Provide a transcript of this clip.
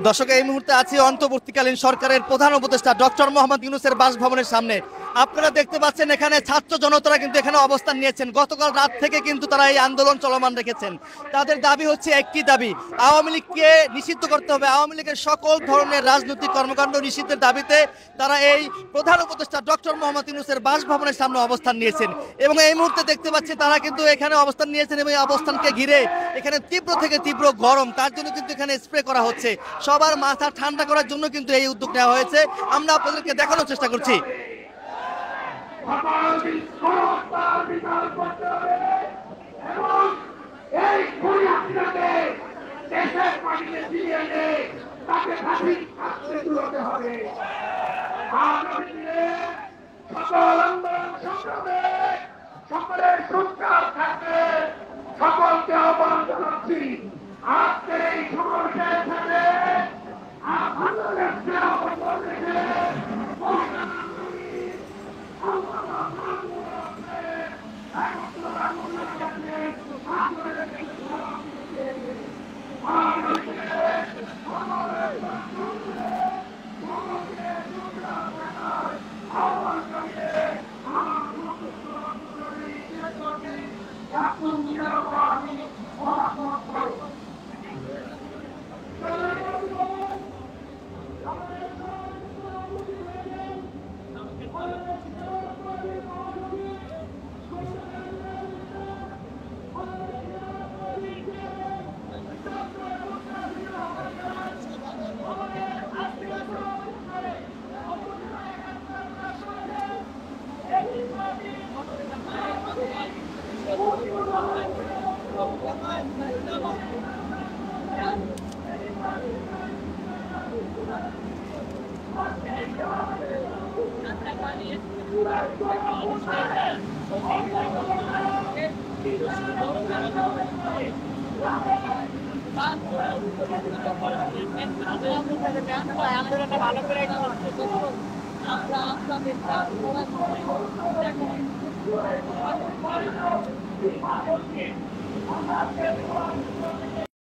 দর্শক, এই মুহূর্তে আছি অন্তর্বর্তীকালীন সরকারের প্রধান উপদেষ্টা ডক্টর মোহাম্মদ ইউনূসের বাসভবনের সামনে। আপনারা দেখতে পাচ্ছেন এখানে ছাত্র জনতারা কিন্তু এখানে অবস্থান নিয়েছেন। গতকাল রাত থেকে কিন্তু তারা এই আন্দোলন চলমান রেখেছেন। তাদের দাবি হচ্ছে একটি দাবি, আওয়ামী লীগকে নিষিদ্ধ করতে হবে। আওয়ামী লীগের সকল ধরনের রাজনৈতিক কর্মকাণ্ড নিষিদ্ধের দাবিতে তারা এই প্রধান উপদেষ্টা ডক্টর মোহাম্মদ ইউনূসের বাসভবনের সামনে অবস্থান নিয়েছেন। এবং এই মুহূর্তে দেখতে পাচ্ছি তারা কিন্তু এখানে অবস্থান নিয়েছেন এবং এই অবস্থানকে ঘিরে এখানে তীব্র থেকে তীব্র গরম, তার জন্য কিন্তু এখানে স্প্রে করা হচ্ছে। সবার মাথা ঠান্ডা করার জন্য কিন্তু এই উদ্যোগ নেওয়া হয়েছে। আমরা আপনাদেরকে দেখানোর চেষ্টা করছি। সকলকে আহ্বান জানাচ্ছি আজকের এই সমাবেশের সাথে আপনাদের ভালো করে